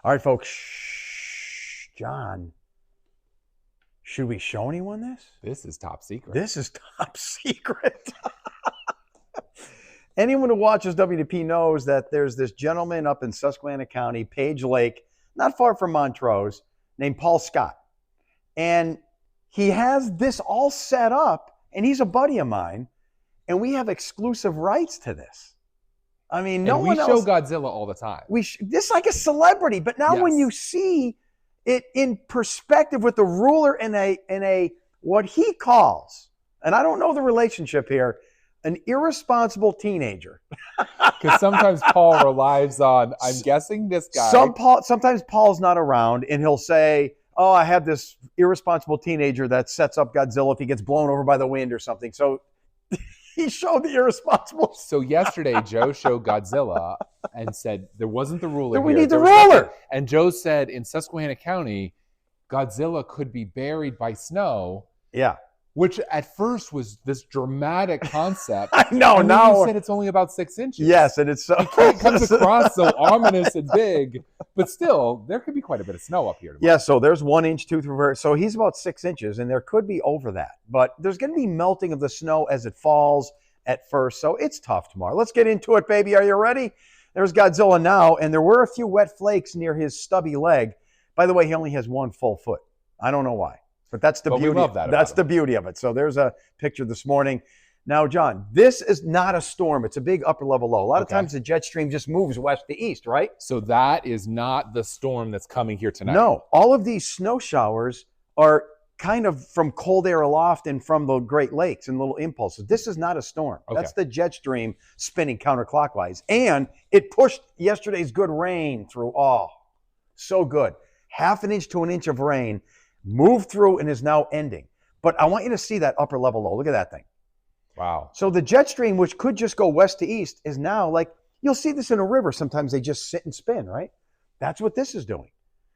All right, folks. Shh, John, should we show anyone this? This is top secret. This is top secret. Anyone who watches WNEP knows that there's this gentleman up in Susquehanna County, Page Lake, not far from Montrose, named Paul Scott. And he has this all set up, and he's a buddy of mine, and we have exclusive rights to this. I mean, no one else. We show Godzilla all the time. This is like a celebrity, but now when you see it in perspective with the ruler and a what he calls, and I don't know the relationship here, an irresponsible teenager. Because sometimes Paul relies on, I'm guessing this guy. Sometimes Paul's not around, and he'll say, oh, I have this irresponsible teenager that sets up Godzilla if he gets blown over by the wind or something. So he showed the irresponsible. So yesterday, Joe showed Godzilla and said there wasn't the ruler we here. need the ruler. And Joe said in Susquehanna County, Godzilla could be buried by snow. Yeah. Which at first was this dramatic concept. I know. And now you said it's only about 6 inches. Yes, and it's so it comes across so ominous and big, but still, there could be quite a bit of snow up here tomorrow. Yeah, so there's 1 inch, 2 through. So he's about 6 inches, and there could be over that. But there's going to be melting of the snow as it falls at first, so it's tough tomorrow. Let's get into it, baby. Are you ready? There's Godzilla now, and there were a few wet flakes near his stubby leg. By the way, he only has 1 full foot. I don't know why. But that's the beauty. We love that. That's the beauty of it. So there's a picture this morning. Now, John, this is not a storm. It's a big upper level low. A lot of times the jet stream just moves west to east, right? So that is not the storm that's coming here tonight. No. All of these snow showers are kind of from cold air aloft and from the Great Lakes and little impulses. This is not a storm. Okay. That's the jet stream spinning counterclockwise. And it pushed yesterday's good rain through. Oh, so good. 1/2 inch to 1 inch of rain moved through and is now ending. But I want you to see that upper level low. Look at that thing. Wow. So the jet stream, which could just go west to east, is now like, you'll see this in a river. Sometimes they just sit and spin, right? That's what this is doing.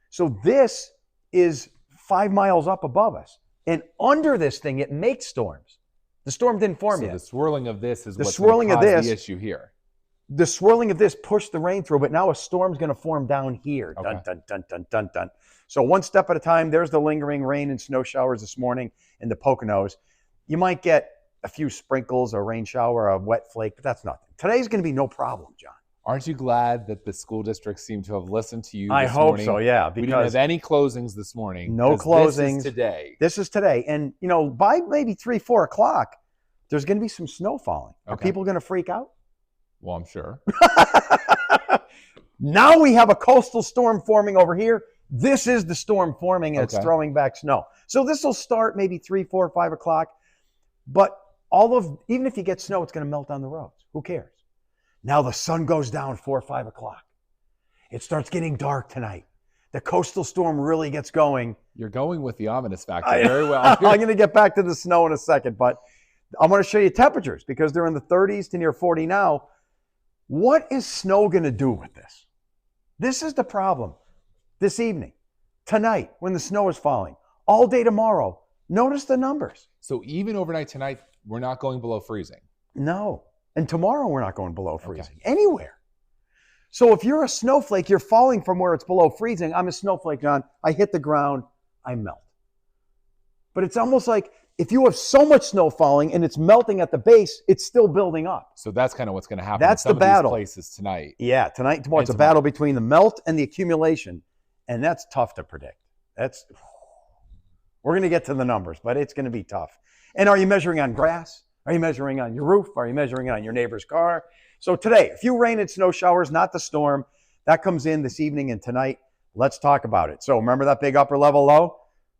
So this is 5 miles up above us. And under this thing, it makes storms. The storm didn't form yet. So the swirling of this is what's swirling of this, the issue here. The swirling of this pushed the rain through, but now a storm's going to form down here. Okay. Dun, dun, dun, dun, dun, dun. So one step at a time. There's the lingering rain and snow showers this morning in the Poconos. You might get a few sprinkles, a rain shower, a wet flake, but that's nothing. Today's going to be no problem, John. Aren't you glad that the school districts seem to have listened to you I this hope morning? so, yeah. We didn't have any closings this morning. No closings. This is today. This is today. And, you know, by maybe 3, 4 o'clock, there's going to be some snow falling. Are people going to freak out? Well, I'm sure. Now we have a coastal storm forming over here. This is the storm forming, and it's throwing back snow. So this will start maybe 3, 4, 5 o'clock. But even if you get snow, it's going to melt on the roads. Who cares? Now the sun goes down 4 or 5 o'clock. It starts getting dark tonight. The coastal storm really gets going. You're going with the ominous factor very well. I'm going to get back to the snow in a second, but I'm going to show you temperatures because they're in the 30s to near 40 now. What is snow going to do with this? This is the problem. This evening, tonight, when the snow is falling, all day tomorrow, notice the numbers. So even overnight tonight, we're not going below freezing? No. And tomorrow, we're not going below freezing anywhere. So if you're a snowflake, you're falling from where it's below freezing. I'm a snowflake, John. I hit the ground, I melt. But it's almost like if you have so much snow falling and it's melting at the base, it's still building up. So that's kind of what's going to happen That's in some the battle. of these places tonight. Yeah, tonight and tomorrow. It's a battle between the melt and the accumulation. And that's tough to predict. We're going to get to the numbers, but it's going to be tough. And are you measuring on grass? Are you measuring on your roof? Are you measuring on your neighbor's car? So today, a few rain and snow showers, not the storm. That comes in this evening and tonight. Let's talk about it. So remember that big upper level low?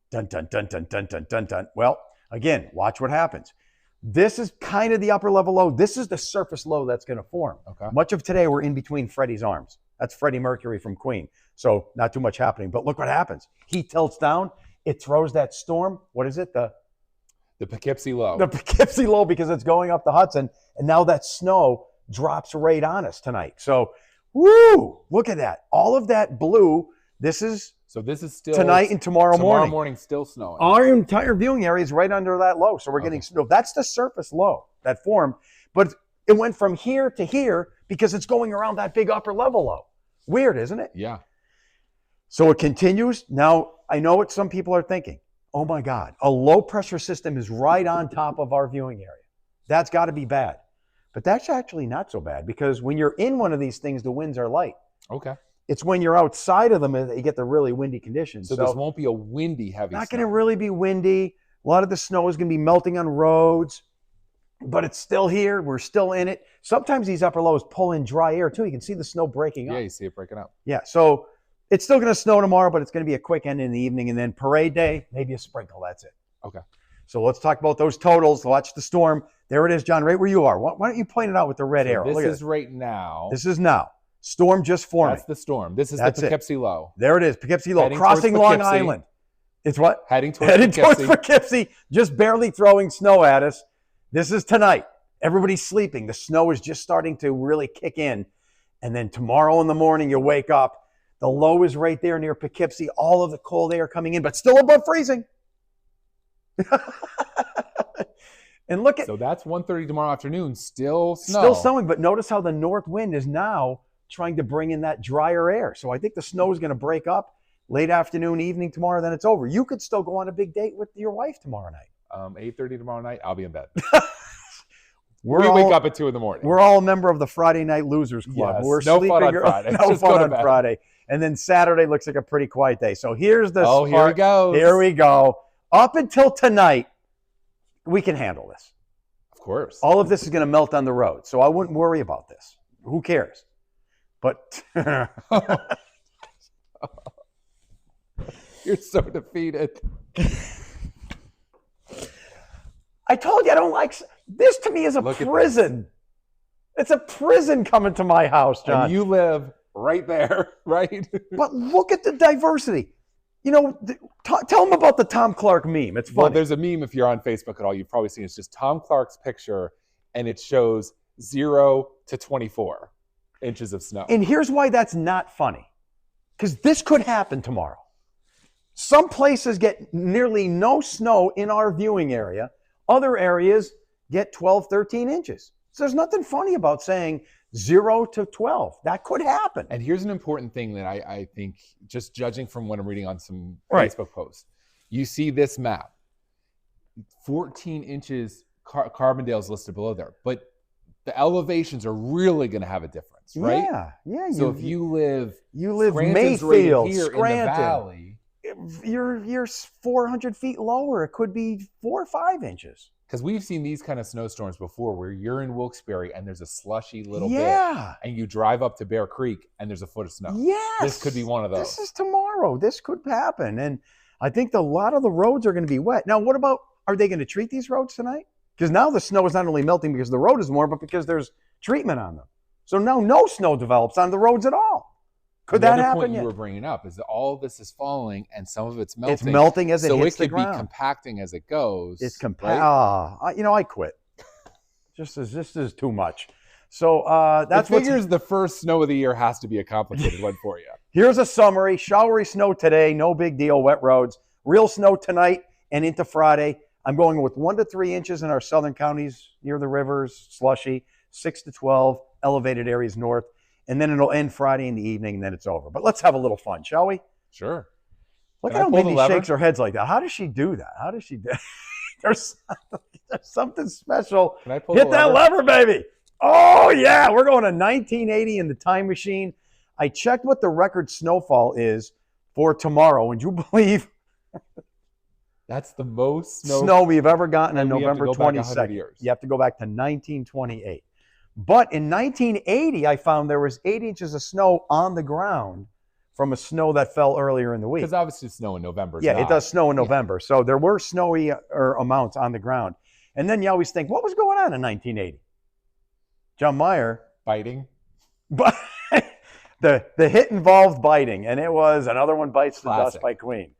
Dun, dun, dun, dun, dun, dun, dun, dun. Well, again, watch what happens. This is kind of the upper level low. This is the surface low that's going to form. Okay. Much of today, we're in between Freddie's arms. That's Freddie Mercury from Queen. So not too much happening. But look what happens. He tilts down. It throws that storm. What is it? The Poughkeepsie low. The Poughkeepsie low because it's going up the Hudson. And now that snow drops right on us tonight. So, woo! Look at that. All of that blue. This is still tonight and tomorrow morning. Tomorrow morning still snowing. Our entire viewing area is right under that low. So we're getting snow. That's the surface low that formed. But it went from here to here, because it's going around that big upper level low. Weird, isn't it? Yeah. So it continues. Now, I know what some people are thinking. Oh my God, a low pressure system is right on top of our viewing area. That's got to be bad. But that's actually not so bad, because when you're in one of these things, the winds are light. Okay. It's when you're outside of them that you get the really windy conditions. So this won't be a windy heavy not snow. going to really be windy. A lot of the snow is going to be melting on roads, but it's still here. We're still in it. Sometimes these upper lows pull in dry air too. You can see the snow breaking up. Yeah, you see it breaking up. Yeah, so it's still going to snow tomorrow, but it's going to be a quick end in the evening, and then parade day, maybe a sprinkle. That's it. Okay. So let's talk about those totals. Watch the storm. There it is, John, right where you are. Why don't you point it out with the red arrow? This is right now. This is now. Storm just forming. That's the storm. This is That's the Poughkeepsie Low. There it is, Poughkeepsie Low, Heading crossing towards Long Poughkeepsie. Island. It's what? Heading towards Heading towards Poughkeepsie. Poughkeepsie, just barely throwing snow at us. This is tonight. Everybody's sleeping. The snow is just starting to really kick in. And then tomorrow in the morning, you wake up. The low is right there near Poughkeepsie. All of the cold air coming in, but still above freezing. And look at... So that's 1:30 tomorrow afternoon. Still snow. Still snowing, but notice how the north wind is now trying to bring in that drier air. So I think the snow is going to break up late afternoon, evening tomorrow, then it's over. You could still go on a big date with your wife tomorrow night. 8:30 tomorrow night, I'll be in bed. We wake up at 2 in the morning. We're all a member of the Friday Night Losers Club. Yes, We're no sleeping fun on Friday. No Just go fun to on bed. Friday. And then Saturday looks like a pretty quiet day. So here's the Oh, here it goes. Here we go. Up until tonight, we can handle this. Of course. All of this is going to melt on the road. So I wouldn't worry about this. Who cares? But You're so defeated. I told you I don't like this. To me is a Look at prison. It's a prison coming to my house, John. And you live right there, right? But look at the diversity. You know, tell them about the Tom Clark meme. It's funny. Well, there's a meme, if you're on Facebook at all, you've probably seen it. It's just Tom Clark's picture, and it shows 0 to 24 inches of snow. And here's why that's not funny. Because this could happen tomorrow. Some places get nearly no snow in our viewing area. Other areas get 12, 13 inches. So there's nothing funny about saying 0 to 12. That could happen. And here's an important thing that I think, just judging from what I'm reading on some Right. Facebook posts, you see this map, 14 inches, Carbondale's listed below there, but the elevations are really going to have have a difference, right? Yeah. So if you live Mayfield, Scranton's right here in the Scranton, valley, you're 400 feet lower. It could be 4 or 5 inches. because we've seen these kind of snowstorms before where you're in Wilkes-Barre and there's a slushy little bit, and you drive up to Bear Creek and there's a foot of snow. Yes. This could be one of those. This is tomorrow. This could happen. And I think a lot of the roads are going to be wet. Now, what about, are they going to treat these roads tonight? Because now the snow is not only melting because the road is warm, but because there's treatment on them. So now no snow develops on the roads at all. Could that Another happen point yet? you were bringing up is that all of this is falling and some of it's melting. It's melting as it so hits it the could be ground. compacting as it goes. It's right? I quit. This is too much. So that's It figures the first snow of the year has to be a complicated one for you. Here's a summary. Showery snow today, no big deal, wet roads. Real snow tonight and into Friday. I'm going with 1 to 3 inches in our southern counties near the rivers, slushy, 6 to 12, elevated areas north. And then it'll end Friday in the evening, and then it's over. But let's have a little fun, shall we? Sure. Look Can at I how pull the Mindy lever? shakes her heads like that. How does she do that? How does she do there's something special. Can I pull Hit the that lever, baby. Oh, yeah. We're going to 1980 in the time machine. I checked what the record snowfall is for tomorrow. Would you believe That's the most snow we've ever gotten on And we have to November go back 100 22nd? years. You have to go back to 1928. But in 1980, I found there was 8 inches of snow on the ground from a snow that fell earlier in the week. Because obviously snow in November. Yeah, it does snow in November. So there were snowy amounts on the ground. And then you always think, what was going on in 1980? John Mayer, Biting. but the hit involved biting, and it was Another One Bites the Dust Classic. by Queen.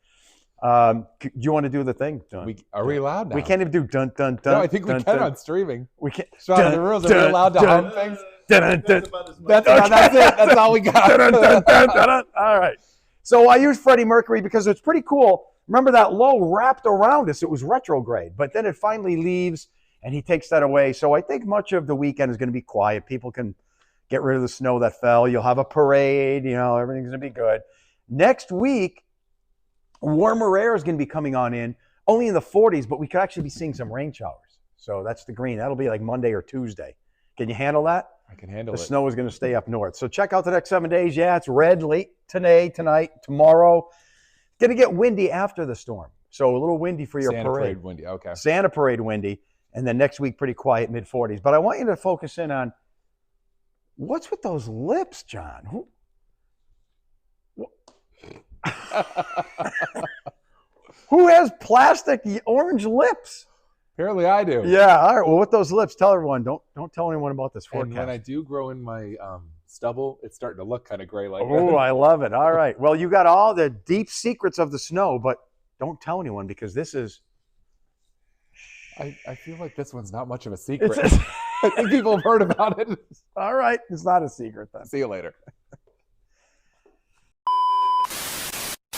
Do you want to do the thing, John? Are we allowed now? We can't even do dun dun dun. No, I think we dun, can dun. on streaming. We can't. Sean, the rules, are we allowed to hum things? Dun, dun, dun. That's it. That's all we got. Dun, dun, dun, dun, dun. All right. So I used Freddie Mercury because it's pretty cool. Remember that low wrapped around us. It was retrograde, but then it finally leaves and he takes that away. So I think much of the weekend is going to be quiet. People can get rid of the snow that fell. You'll have a parade. Everything's going to be good. Next week, warmer air is going to be coming on in, only in the 40s, but we could actually be seeing some rain showers. So that's the green. That'll be like Monday or Tuesday. Can you handle that? I can handle it. The snow is going to stay up north. So check out the next 7 days. Yeah, it's red late today, tonight, tomorrow. It's going to get windy after the storm. So a little windy for your Santa parade. Parade windy. Okay. Santa Parade windy. And then next week, pretty quiet, mid-40s. But I want you to focus in on what's with those lips, John? Who has plastic orange lips? Apparently I do. Yeah, all right. Well, with those lips, tell everyone, don't tell anyone about this forecast. And when I do grow in my stubble, it's starting to look kind of gray like that. Oh, I love it. All right. Well, you got all the deep secrets of the snow, but don't tell anyone because this is... I feel like this one's not much of a secret. I think people have heard about it. All right. It's not a secret then. See you later.